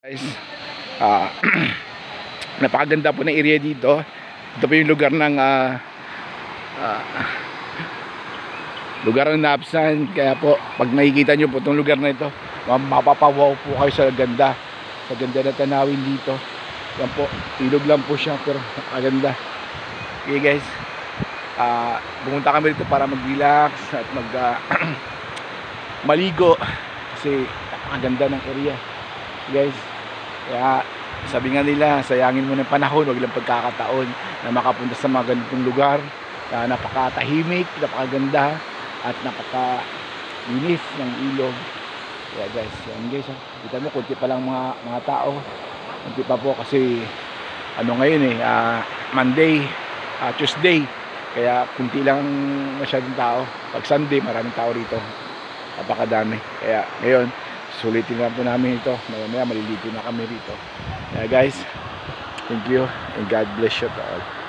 Guys, ah napakaganda po ng area dito. Ito po yung lugar ng lugar ng Napsan. Kaya po pag nakikita nyo po itong lugar na ito, mapapawaw po kayo sa ganda na tanawin dito. Yan po, ilog lang po siya pero napakaganda. Okay guys, pumunta kami dito para mag-relax at maligo kasi napakaganda ng area guys. Kaya sabi nga nila, sayangin mo ng panahon, wag lang pagkakataon na makapunta sa mga ganitong lugar na napakatahimik, napakaganda at napakalinis ng ilog. Kaya guys, yan guys, kita mo kunti pa lang mga tao, kunti pa po kasi ngayon Monday, Tuesday, kaya kunti lang masyadong tao. Pag Sunday maraming tao rito, napakadami. Kaya ngayon sulitin lang po namin ito. Maya maliligo na kami rito. Kaya guys, thank you and God bless you all.